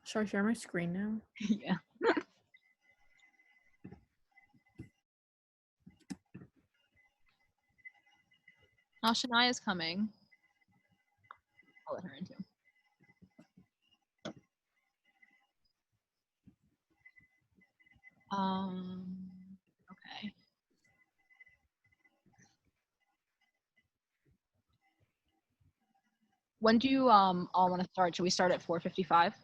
Should I share my screen now? Yeah. Oh, Shania's coming. I'll let her in too. Okay. When do you all want to start? Should we start at 4:55?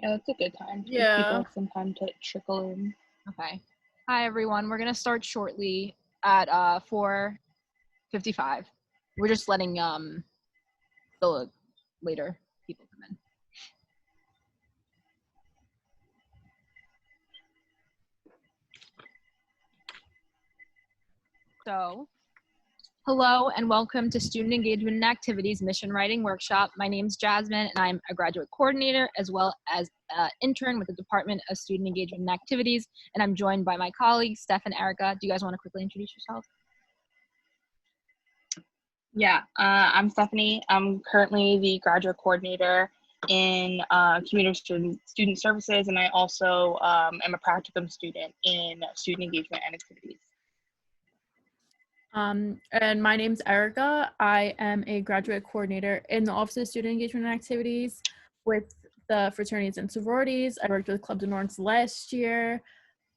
Yeah, that's a good time. Give Yeah. people some time to trickle in. Okay. Hi everyone. We're gonna start shortly at 4:55. We're just letting the later people come in. So, hello and welcome to Student Engagement and Activities Mission Writing Workshop. My name is Jasmine and I'm a graduate coordinator as well as an intern with the Department of Student Engagement and Activities. And I'm joined by my colleagues, Steph and Erica. Do you guys want to quickly introduce yourselves? Yeah, I'm Stephanie. I'm currently the graduate coordinator in community student services, and I also am a practicum student in student engagement and activities. And my name's Erica. I am a graduate coordinator in the Office of Student Engagement and Activities with the fraternities and sororities. I worked with Club de Nords last year.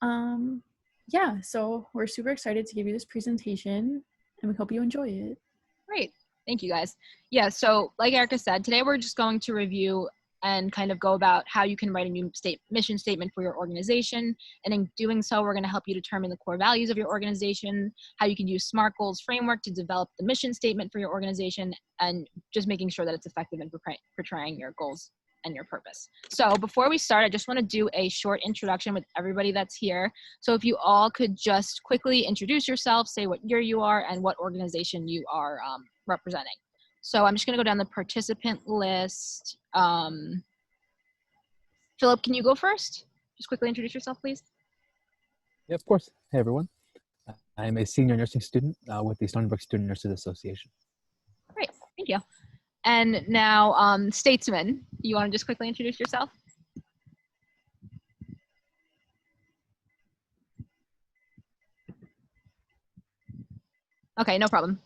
Yeah, so we're super excited to give you this presentation and we hope you enjoy it. Great. Thank you guys. Yeah, so like Erica said, today we're just going to review and kind of go about how you can write a new mission statement for your organization. And in doing so, we're going to help you determine the core values of your organization, how you can use SMART goals framework to develop the mission statement for your organization, and just making sure that it's effective in portraying your goals and your purpose. So before we start, I just want to do a short introduction with everybody that's here. So if you all could just quickly introduce yourself, say what year you are and what organization you are representing. So I'm just going to go down the participant list. Philip, can you go first? Just quickly introduce yourself, please. Yeah, of course. Hey, everyone. I'm a senior nursing student with the Stony Brook Student Nurses Association. Great, thank you. And now, Statesman, you want to just quickly introduce yourself? Okay, no problem.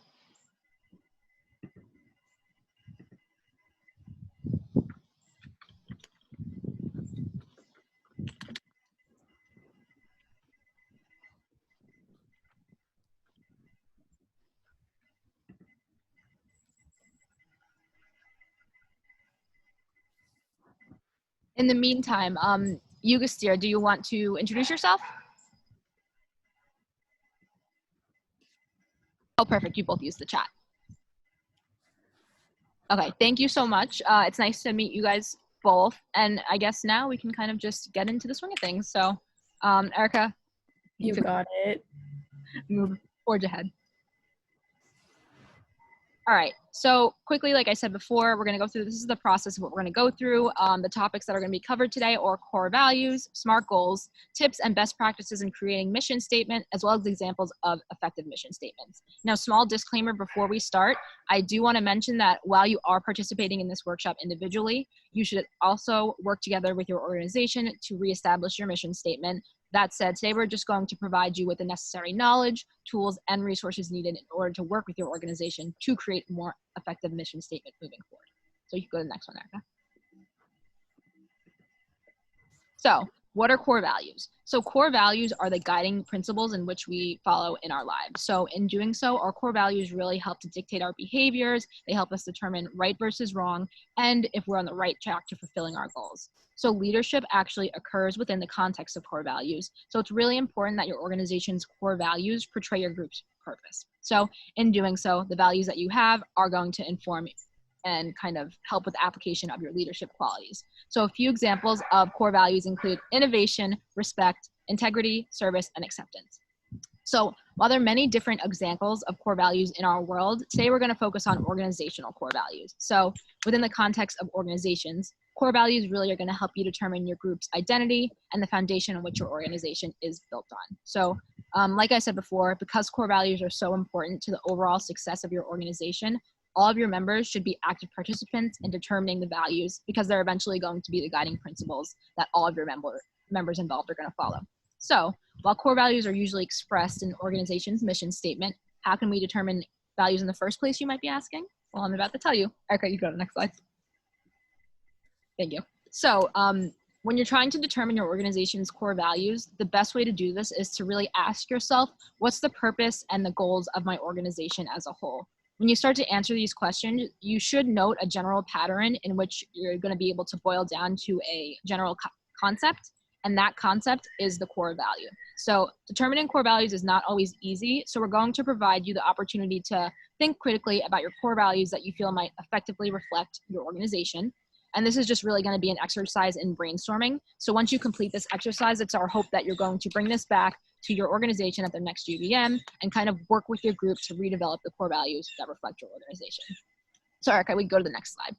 In the meantime, Yugastir, do you want to introduce yourself? Oh, perfect. You both use the chat. Okay, thank you so much. It's nice to meet you guys both. And I guess now we can kind of just get into the swing of things. So, Erica. You got it. Move forge ahead. All right, so quickly, like I said before, we're going to go through, this is the process of what we're going to go through. The topics that are going to be covered today are core values, SMART goals, tips and best practices in creating mission statement, as well as examples of effective mission statements. Now, small disclaimer before we start, I do want to mention that while you are participating in this workshop individually, you should also work together with your organization to reestablish your mission statement. That said, today we're just going to provide you with the necessary knowledge, tools, and resources needed in order to work with your organization to create a more effective mission statement moving forward. So you can go to the next one, Erica. So what are core values? So core values are the guiding principles in which we follow in our lives. So in doing so, our core values really help to dictate our behaviors. They help us determine right versus wrong, and if we're on the right track to fulfilling our goals. So leadership actually occurs within the context of core values. So it's really important that your organization's core values portray your group's purpose. So in doing so, the values that you have are going to inform and kind of help with the application of your leadership qualities. So a few examples of core values include innovation, respect, integrity, service, and acceptance. So while there are many different examples of core values in our world, today we're going to focus on organizational core values. So within the context of organizations, core values really are going to help you determine your group's identity and the foundation on which your organization is built on. So like I said before, because core values are so important to the overall success of your organization, all of your members should be active participants in determining the values because they're eventually going to be the guiding principles that all of your members involved are going to follow. So while core values are usually expressed in the organization's mission statement, how can we determine values in the first place, you might be asking? Well, I'm about to tell you. Okay, you go to the next slide. Thank you. So when you're trying to determine your organization's core values, the best way to do this is to really ask yourself, what's the purpose and the goals of my organization as a whole? When you start to answer these questions, you should note a general pattern in which you're going to be able to boil down to a general concept, and that concept is the core value. So determining core values is not always easy, so we're going to provide you the opportunity to think critically about your core values that you feel might effectively reflect your organization. And this is just really going to be an exercise in brainstorming. So once you complete this exercise, it's our hope that you're going to bring this back to your organization at the next GBM and kind of work with your group to redevelop the core values that reflect your organization. So Erica, we can go to the next slide.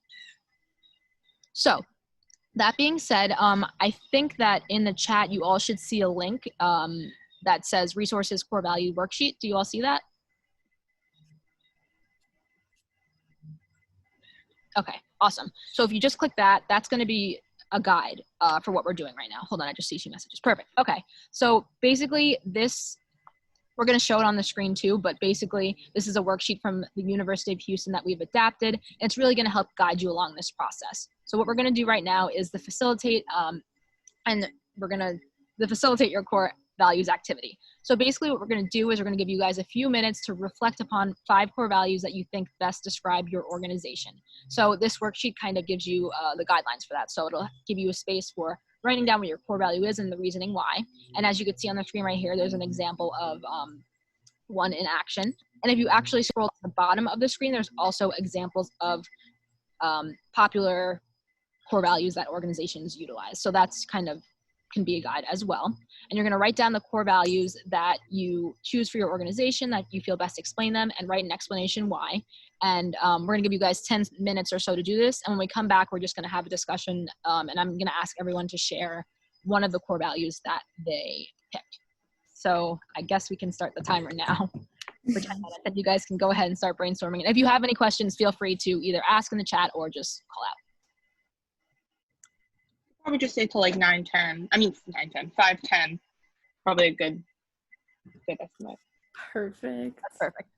So that being said, I think that in the chat, you all should see a link that says resources core value worksheet. Do you all see that? Okay, awesome. So if you just click that, that's going to be a guide for what we're doing right now. Hold on, I just see two messages. Perfect. Okay, so basically this, we're going to show it on the screen too, but basically this is a worksheet from the University of Houston that we've adapted. And it's really going to help guide you along this process. So what we're going to do right now is the facilitate, and we're going to facilitate your core values activity. So basically what we're going to do is we're going to give you guys a few minutes to reflect upon 5 core values that you think best describe your organization. So this worksheet kind of gives you the guidelines for that. So it'll give you a space for writing down what your core value is and the reasoning why. And as you can see on the screen right here, there's an example of one in action. And if you actually scroll to the bottom of the screen, there's also examples of popular core values that organizations utilize. So that's kind of can be a guide as well. And you're going to write down the core values that you choose for your organization that you feel best explain them and write an explanation why. And we're going to give you guys 10 minutes or so to do this. And when we come back, we're just going to have a discussion and I'm going to ask everyone to share one of the core values that they picked. So I guess we can start the timer now for 10 minutes and you guys can go ahead and start brainstorming. And if you have any questions, feel free to either ask in the chat or just call out. Probably just say till like 9:10. I mean 9:10, 5:10. Probably a good estimate. Perfect. That's perfect.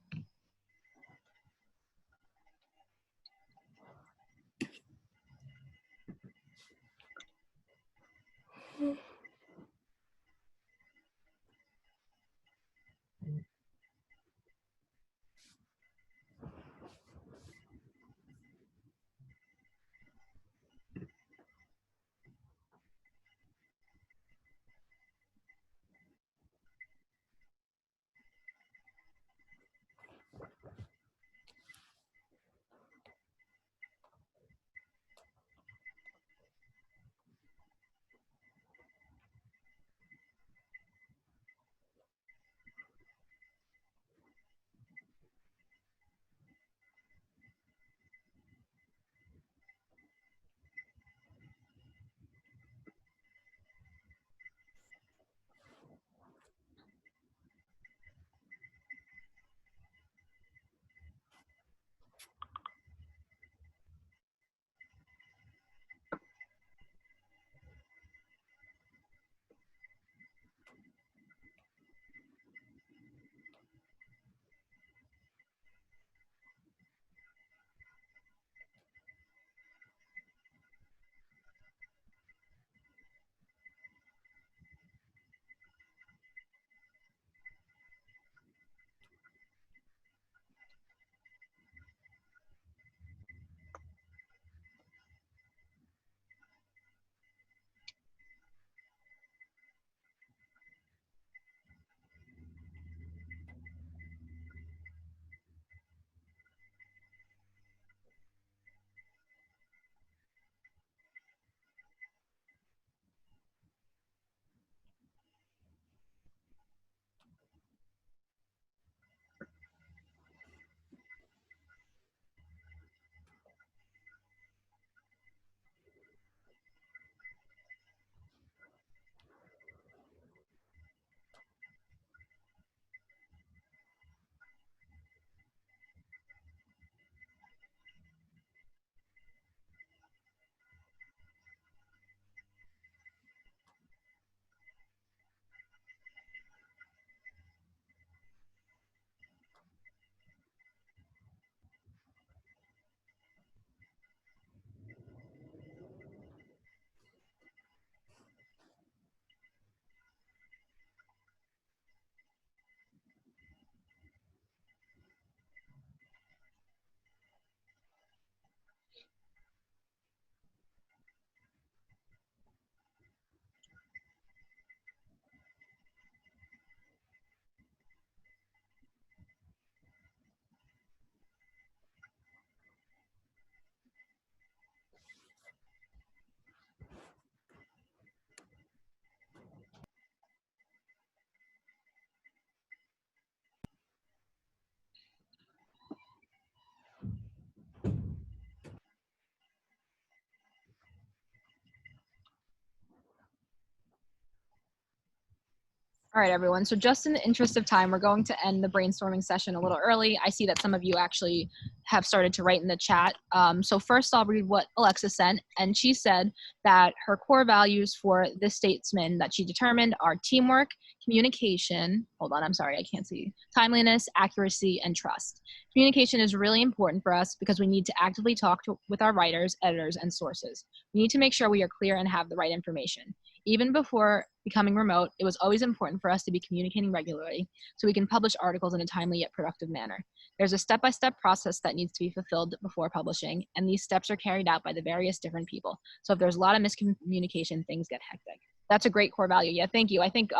All right, everyone. So just in the interest of time, we're going to end the brainstorming session a little early. I see that some of you actually have started to write in the chat. So first I'll read what Alexa sent. And she said that her core values for this statesman that she determined are teamwork, communication, hold on, I'm sorry, I can't see, timeliness, accuracy, and trust. Communication is really important for us because we need to actively talk with our writers, editors, and sources. We need to make sure we are clear and have the right information. Even before becoming remote, it was always important for us to be communicating regularly so we can publish articles in a timely yet productive manner. There's a step-by-step process that needs to be fulfilled before publishing, and these steps are carried out by the various different people. So if there's a lot of miscommunication, things get hectic. That's a great core value. Yeah, thank you. I think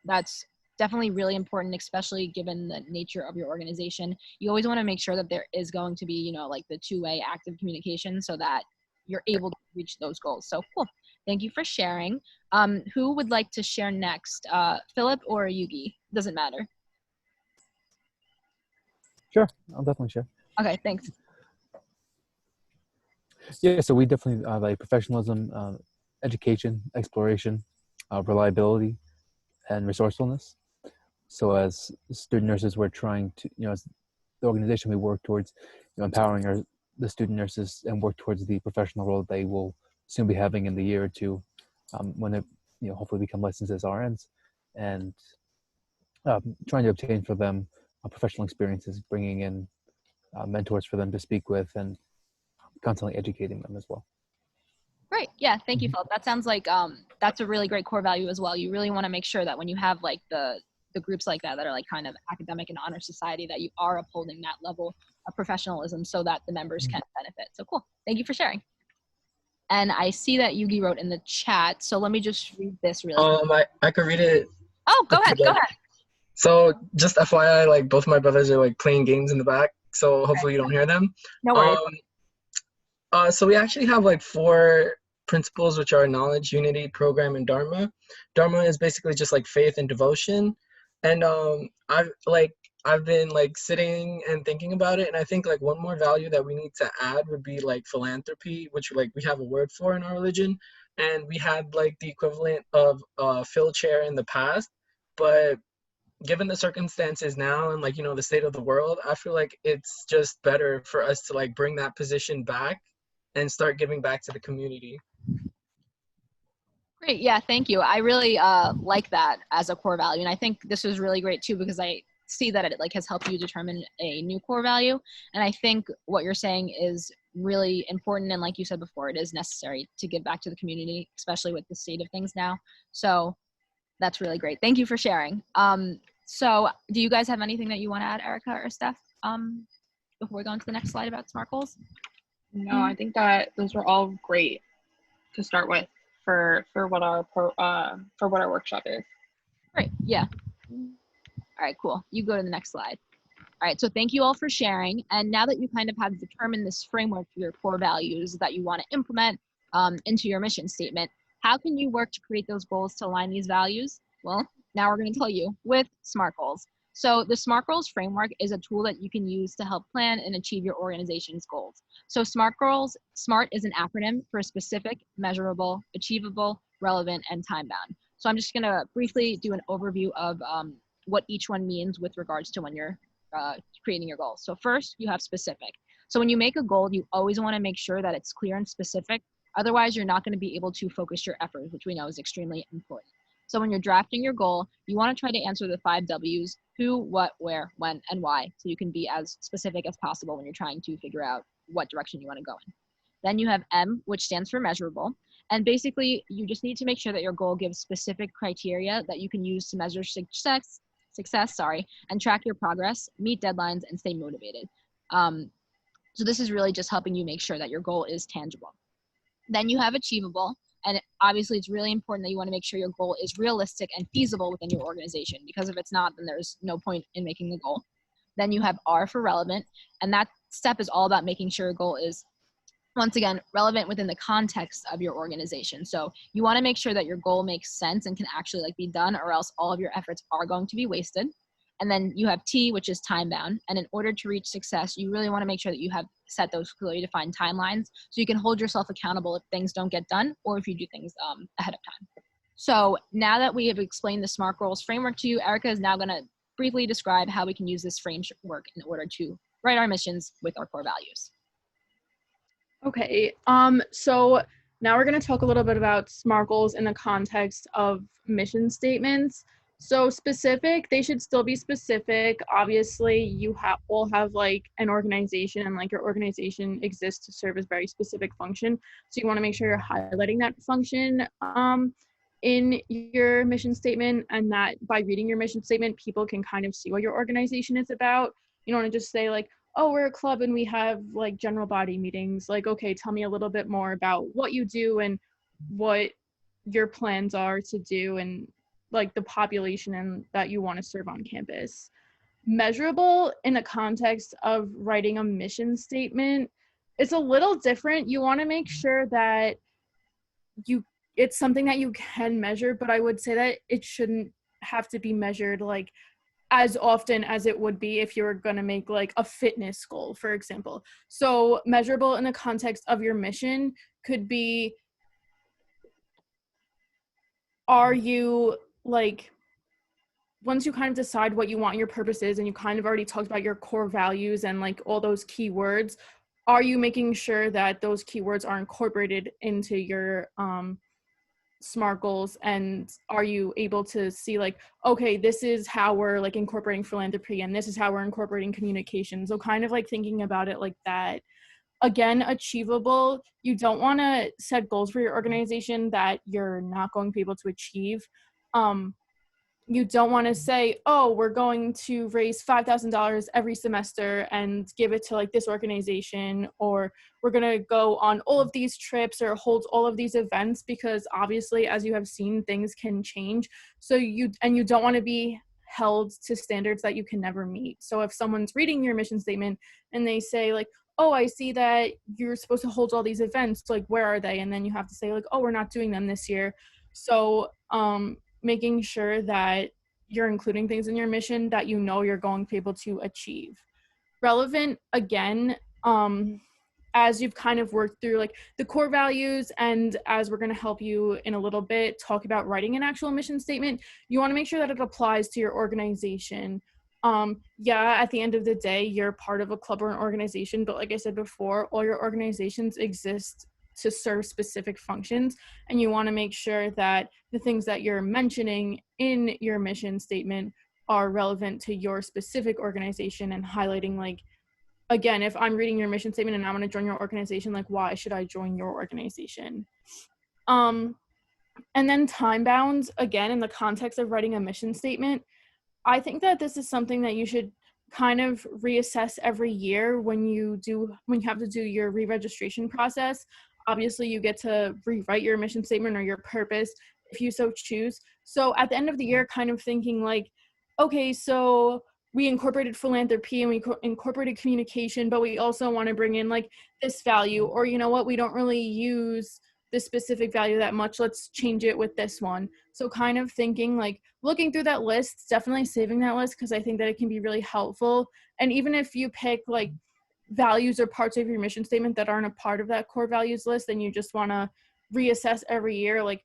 that's definitely really important, especially given the nature of your organization. You always want to make sure that there is going to be, you know, like the two-way active communication so that you're able to reach those goals. So cool. Thank you for sharing. Who would like to share next? Philip or Yugi? Doesn't matter. Sure, I'll definitely share. Okay, thanks. Yeah, so we definitely like professionalism, education, exploration, reliability, and resourcefulness. So as student nurses, we're trying to, as the organization, we work towards empowering the student nurses and work towards the professional role they will soon be having in the year or two when they hopefully become licensed as RNs, and trying to obtain for them professional experiences, bringing in mentors for them to speak with, and constantly educating them as well. Great. Yeah, thank you, Philip. That sounds like that's a really great core value as well. You really want to make sure that when you have like the groups like that are like kind of academic and honor society, that you are upholding that level of professionalism so that the members can benefit. So cool. Thank you for sharing. And I see that Yugi wrote in the chat, so let me just read this really quick. I could read it. Oh, go ahead. Go ahead. So just FYI, like both my brothers are like playing games in the back, so hopefully you don't hear them. No worries. So we actually have like 4 principles, which are knowledge, unity, program, and dharma. Dharma is basically just like faith and devotion. And I've been like sitting and thinking about it, and I think like one more value that we need to add would be like philanthropy, which like we have a word for in our religion, and we had like the equivalent of Phil chair in the past, but given the circumstances now and like the state of the world, I feel like it's just better for us to like bring that position back and start giving back to the community. Great. Yeah, thank you. I really like that as a core value. And I think this is really great too, because I see that it like has helped you determine a new core value. And I think what you're saying is really important. And like you said before, it is necessary to give back to the community, especially with the state of things now. So that's really great. Thank you for sharing. So do you guys have anything that you want to add, Erica or Steph, before we go on to the next slide about SMART goals? No, I think that those were all great to start with for what our workshop is. Great. Yeah. All right, cool. You go to the next slide. All right, so thank you all for sharing. And now that you kind of have determined this framework for your core values that you want to implement into your mission statement, how can you work to create those goals to align these values? Well, now we're going to tell you with SMART goals. So the SMART goals framework is a tool that you can use to help plan and achieve your organization's goals. So SMART goals, SMART is an acronym for specific, measurable, achievable, relevant, and time-bound. So I'm just going to briefly do an overview of what each one means with regards to when you're creating your goals. So first, you have specific. So when you make a goal, you always want to make sure that it's clear and specific. Otherwise, you're not going to be able to focus your efforts, which we know is extremely important. So when you're drafting your goal, you want to try to answer the 5 W's: who, what, where, when, and why, so you can be as specific as possible when you're trying to figure out what direction you want to go in. Then you have M, which stands for measurable. And basically, you just need to make sure that your goal gives specific criteria that you can use to measure success, and track your progress, meet deadlines, and stay motivated. So this is really just helping you make sure that your goal is tangible. Then you have achievable. And obviously, it's really important that you want to make sure your goal is realistic and feasible within your organization, because if it's not, then there's no point in making the goal. Then you have R for relevant. And that step is all about making sure your goal is, once again, relevant within the context of your organization. So you want to make sure that your goal makes sense and can actually be done, or else all of your efforts are going to be wasted. And then you have T, which is time bound. And in order to reach success, you really want to make sure that you have set those clearly defined timelines so you can hold yourself accountable if things don't get done or if you do things ahead of time. So now that we have explained the SMART goals framework to you, Erica is now going to briefly describe how we can use this framework in order to write our missions with our core values. Okay, so now we're going to talk a little bit about SMART goals in the context of mission statements. So specific, they should still be specific. Obviously, you all have like an organization, and like your organization exists to serve a very specific function. So you want to make sure you're highlighting that function in your mission statement, and that by reading your mission statement, people can kind of see what your organization is about. You don't want to just say like, oh, we're a club and we have like general body meetings. Like, okay, tell me a little bit more about what you do and what your plans are to do and like the population and that you want to serve on campus. Measurable in the context of writing a mission statement, it's a little different. You want to make sure that it's something that you can measure, but I would say that it shouldn't have to be measured like as often as it would be if you were going to make like a fitness goal, for example. So measurable in the context of your mission could be, are you like, once you kind of decide what you want your purpose is and you kind of already talked about your core values and like all those keywords, are you making sure that those keywords are incorporated into your SMART goals, and are you able to see like, okay, this is how we're like incorporating philanthropy and this is how we're incorporating communication. So kind of like thinking about it like that. Again, achievable. You don't want to set goals for your organization that you're not going to be able to achieve. You don't want to say, oh, we're going to raise $5,000 every semester and give it to like this organization, or we're going to go on all of these trips or hold all of these events, because obviously, as you have seen, things can change. So you don't want to be held to standards that you can never meet. So if someone's reading your mission statement and they say like, oh, I see that you're supposed to hold all these events, like where are they? And then you have to say like, oh, we're not doing them this year. So making sure that you're including things in your mission that you know you're going to be able to achieve. Relevant, again, as you've kind of worked through like the core values, and as we're going to help you in a little bit talk about writing an actual mission statement, you want to make sure that it applies to your organization. Yeah, at the end of the day, you're part of a club or an organization, but like I said before, all your organizations exist to serve specific functions, and you want to make sure that the things that you're mentioning in your mission statement are relevant to your specific organization, and highlighting like, again, if I'm reading your mission statement and I want to join your organization, like why should I join your organization? And then time bounds, again, in the context of writing a mission statement, I think that this is something that you should kind of reassess every year when you have to do your re-registration process. Obviously, you get to rewrite your mission statement or your purpose if you so choose. So at the end of the year, kind of thinking like, okay, so we incorporated philanthropy and we incorporated communication, but we also want to bring in like this value, or you know what, we don't really use this specific value that much, let's change it with this one. So kind of thinking like, looking through that list, definitely saving that list, because I think that it can be really helpful. And even if you pick like values or parts of your mission statement that aren't a part of that core values list, and you just want to reassess every year, like,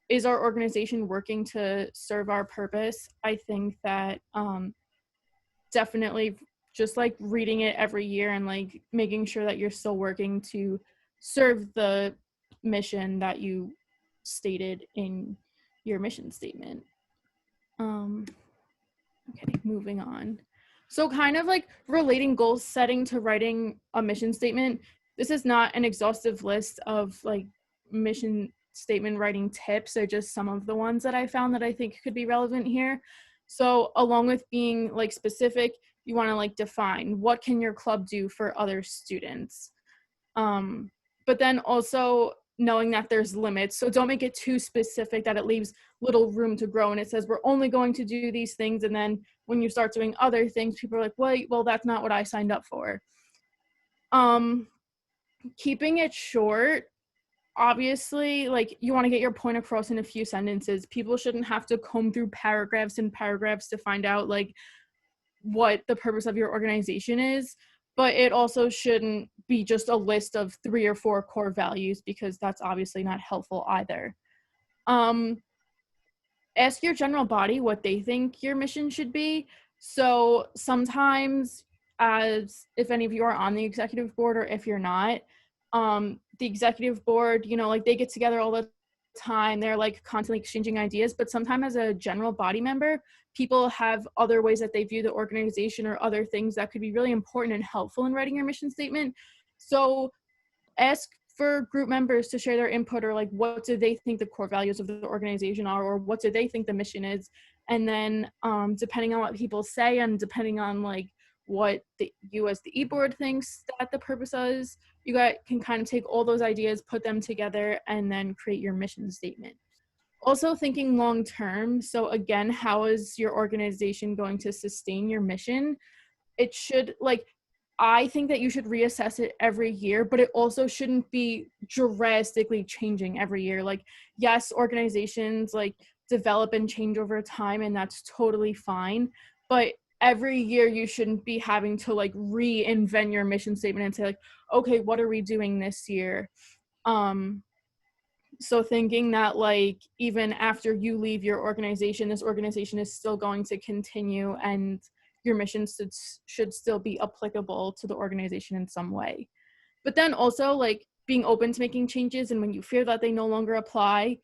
is our organization working to serve our purpose? I think that definitely just like reading it every year and like making sure that you're still working to serve the mission that you stated in your mission statement. Okay, moving on. So kind of like relating goal setting to writing a mission statement. This is not an exhaustive list of like mission statement writing tips. They're just some of the ones that I found that I think could be relevant here. So along with being like specific, you want to like define what can your club do for other students. But then also knowing that there's limits. So don't make it too specific that it leaves little room to grow and it says we're only going to do these things, and then when you start doing other things, people are like, wait, well, that's not what I signed up for. Keeping it short, obviously, like you want to get your point across in a few sentences. People shouldn't have to comb through paragraphs and paragraphs to find out like what the purpose of your organization is, but it also shouldn't be just a list of 3 or 4 core values, because that's obviously not helpful either. ask your general body what they think your mission should be. So sometimes, as if any of you are on the executive board or if you're not, the executive board, you know, like they get together all the time, they're like constantly exchanging ideas, but sometimes as a general body member, people have other ways that they view the organization or other things that could be really important and helpful in writing your mission statement. So ask for group members to share their input, or like what do they think the core values of the organization are, or what do they think the mission is. And then depending on what people say and depending on like what you as the e-board thinks that the purpose is, you guys can kind of take all those ideas, put them together, and then create your mission statement. Also thinking long term, so again, how is your organization going to sustain your mission? It should, like, I think that you should reassess it every year, but it also shouldn't be drastically changing every year. Like, yes, organizations like develop and change over time, and that's totally fine. But every year you shouldn't be having to like reinvent your mission statement and say like, okay, what are we doing this year? So thinking that like even after you leave your organization, this organization is still going to continue and your mission should still be applicable to the organization in some way. But then also like being open to making changes, and when you fear that they no longer apply,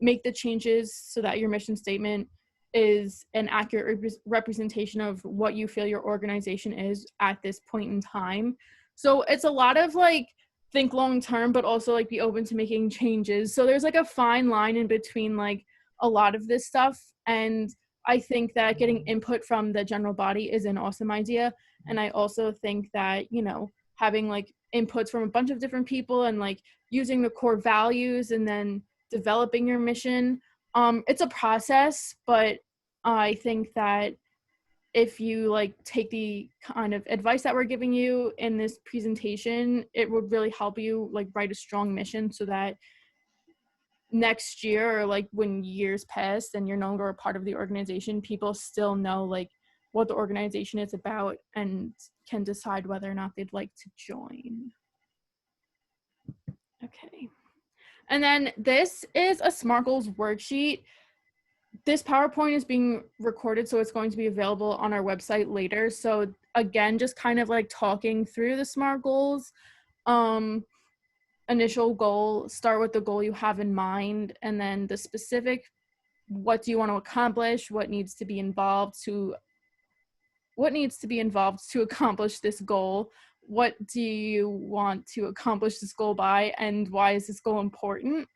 make the changes so that your mission statement is an accurate representation of what you feel your organization is at this point in time. So it's a lot of like think long term, but also like be open to making changes. So there's like a fine line in between like a lot of this stuff. And I think that getting input from the general body is an awesome idea. And I also think that, you know, having like inputs from a bunch of different people and like using the core values and then developing your mission, it's a process, but I think that if you like take the kind of advice that we're giving you in this presentation, it would really help you like write a strong mission so that next year, or like when years pass and you're no longer a part of the organization, people still know like what the organization is about and can decide whether or not they'd like to join. Okay. And then this is a SMART Goals worksheet. This PowerPoint is being recorded, so it's going to be available on our website later. So again, just kind of like talking through the SMART goals. Initial goal, start with the goal you have in mind, and then the specific, what do you want to accomplish, what needs to be involved to accomplish this goal, what do you want to accomplish this goal by, and why is this goal important.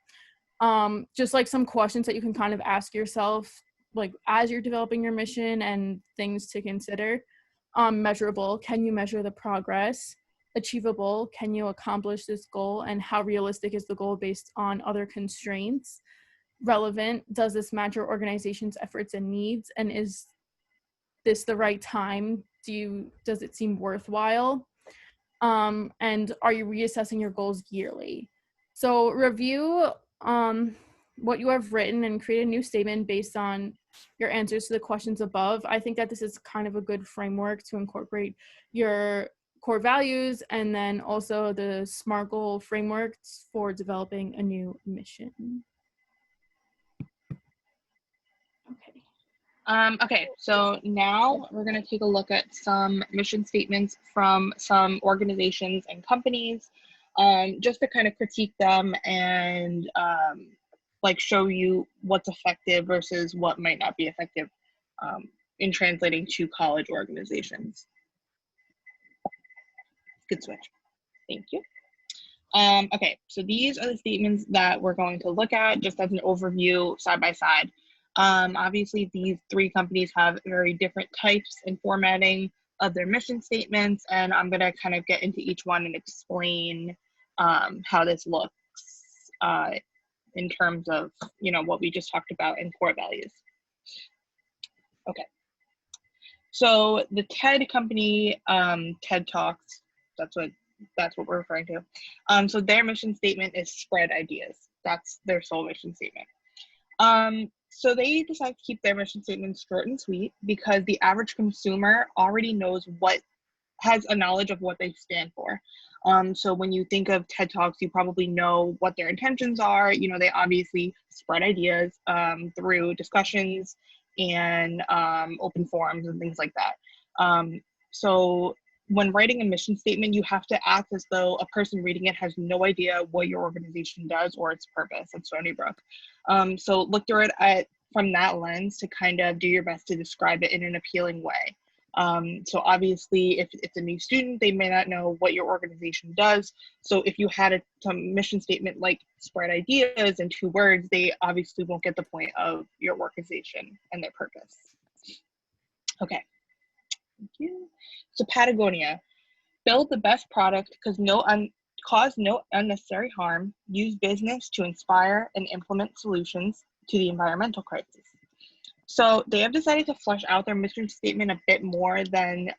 Just like some questions that you can kind of ask yourself like as you're developing your mission, and things to consider. Measurable, can you measure the progress? Achievable, can you accomplish this goal, and how realistic is the goal based on other constraints? Relevant, does this match your organization's efforts and needs, and is this the right time? Does it seem worthwhile? And are you reassessing your goals yearly? So review what you have written and create a new statement based on your answers to the questions above. I think that this is kind of a good framework to incorporate your core values and then also the SMART goal frameworks for developing a new mission. Okay. Okay, so now we're going to take a look at some mission statements from some organizations and companies, just to kind of critique them and like show you what's effective versus what might not be effective in translating to college organizations. Good switch. Thank you. Okay, so these are the statements that we're going to look at just as an overview side by side. Obviously, these three companies have very different types and formatting of their mission statements, and I'm going to kind of get into each one and explain how this looks in terms of, you know, what we just talked about in core values. Okay. So the TED company, TED Talks, that's what we're referring to. So their mission statement is spread ideas. That's their sole mission statement. So they decided to keep their mission statement short and sweet because the average consumer already knows has a knowledge of what they stand for. So when you think of TED Talks, you probably know what their intentions are. You know, they obviously spread ideas through discussions and open forums and things like that. So when writing a mission statement, you have to act as though a person reading it has no idea what your organization does or its purpose at Stony Brook. So look through it from that lens to kind of do your best to describe it in an appealing way. So obviously, if it's a new student, they may not know what your organization does. So if you had a mission statement like spread ideas in 2 words, they obviously won't get the point of your organization and their purpose. Okay, thank you. So Patagonia, build the best product because cause no unnecessary harm, use business to inspire and implement solutions to the environmental crisis. So they have decided to flesh out their mission statement a bit more than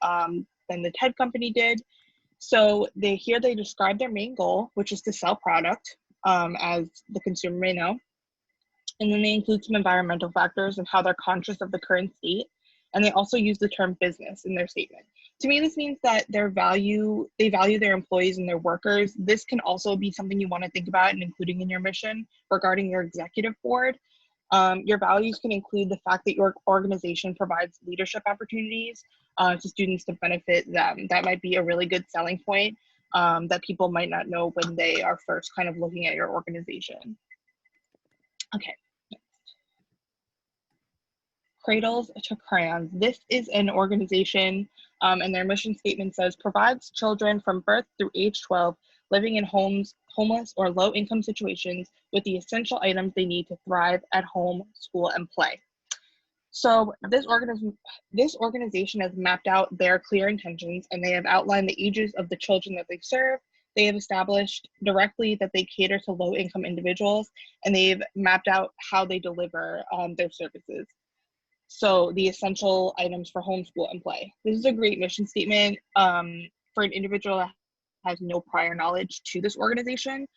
the TED company did. So they describe their main goal, which is to sell product, as the consumer may know. And then they include some environmental factors and how they're conscious of the current state. And they also use the term business in their statement. To me, this means that they value their employees and their workers. This can also be something you want to think about and including in your mission regarding your executive board. Your values can include the fact that your organization provides leadership opportunities to students to benefit them. That might be a really good selling point that people might not know when they are first kind of looking at your organization. Okay. Cradles to Crayons. This is an organization, and their mission statement says, provides children from birth through age 12 living in homeless or low-income situations with the essential items they need to thrive at home, school, and play. So this organization has mapped out their clear intentions, and they have outlined the ages of the children that they serve. They have established directly that they cater to low-income individuals, and they've mapped out how they deliver their services. So the essential items for homeschool and play. This is a great mission statement for an individual that has no prior knowledge to this organization.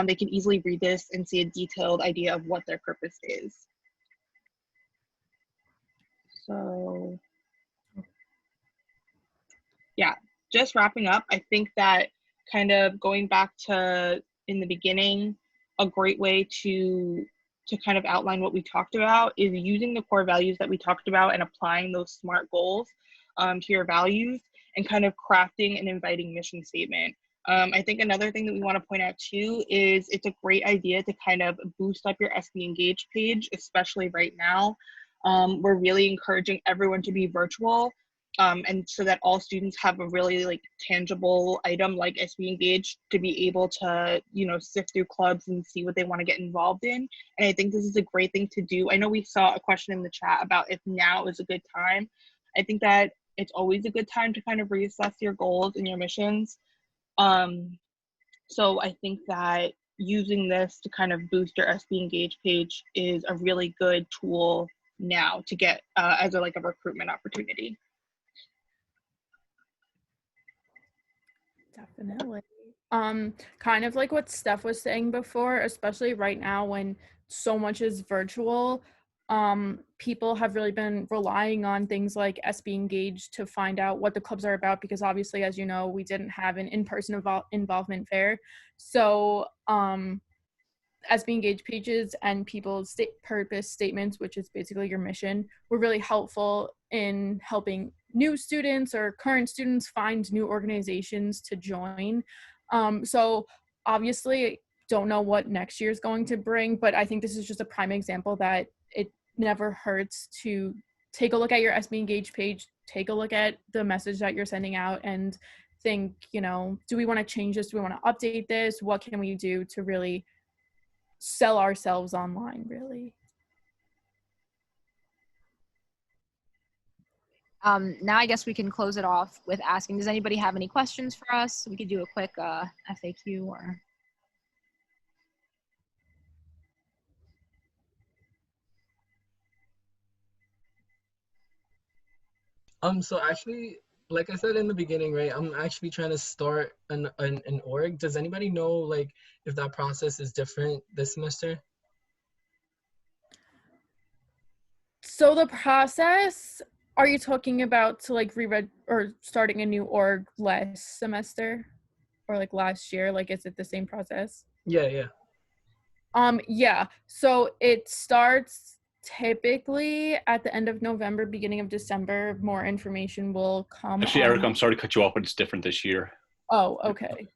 They can easily read this and see a detailed idea of what their purpose is. So yeah, just wrapping up, I think that kind of going back to in the beginning, a great way to kind of outline what we talked about is using the core values that we talked about and applying those SMART goals to your values and kind of crafting an inviting mission statement. I think another thing that we want to point out too is it's a great idea to kind of boost up your SB Engage page, especially right now. We're really encouraging everyone to be virtual. And so that all students have a really like tangible item like SB Engage to be able to, you know, sift through clubs and see what they want to get involved in. And I think this is a great thing to do. I know we saw a question in the chat about if now is a good time. I think that it's always a good time to kind of reassess your goals and your missions. So I think that using this to kind of boost your SB Engage page is a really good tool now to get as a recruitment opportunity. Definitely. Kind of like what Steph was saying before, especially right now when so much is virtual, people have really been relying on things like SB Engage to find out what the clubs are about, because obviously, as you know, we didn't have an in-person involvement fair. So SB Engage pages and people's purpose statements, which is basically your mission, were really helpful in helping new students or current students find new organizations to join. So obviously, don't know what next year is going to bring, but I think this is just a prime example that it never hurts to take a look at your SB Engage page, take a look at the message that you're sending out, and think, you know, do we want to change this? Do we want to update this? What can we do to really sell ourselves online, really? Now I guess we can close it off with asking, does anybody have any questions for us? We could do a quick FAQ or... So actually, like I said in the beginning, right, I'm actually trying to start an org. Does anybody know like if that process is different this semester? So the process, are you talking about to like reread or starting a new org last semester? or like last year? Like, is it the same process? Yeah. Yeah. So it starts typically at the end of November, beginning of December. More information will come Actually, on. Erica, I'm sorry to cut you off, but it's different this year. Oh, okay.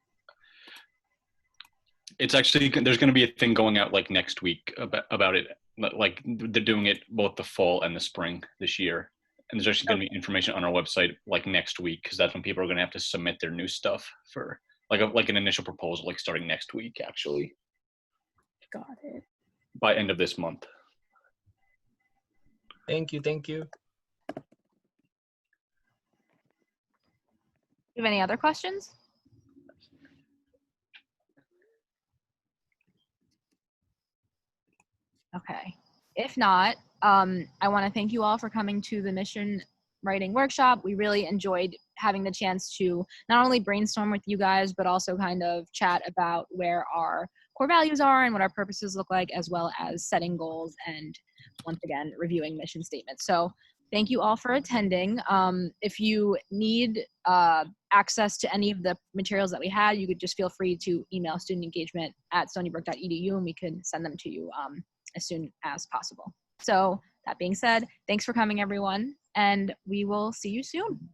It's actually, there's going to be a thing going out like next week about it. Like they're doing it both the fall and the spring this year. And there's actually going to be information on our website like next week, because that's when people are going to have to submit their new stuff for like an initial proposal, like starting next week, actually, Got it. by end of this month. Thank you. You have any other questions? Okay. If not, I want to thank you all for coming to the mission writing workshop. We really enjoyed having the chance to not only brainstorm with you guys, but also kind of chat about where our core values are and what our purposes look like, as well as setting goals and, once again, reviewing mission statements. So thank you all for attending. If you need access to any of the materials that we had, you could just feel free to email studentengagement@stonybrook.edu, and we can send them to you as soon as possible. So that being said, thanks for coming, everyone, and we will see you soon.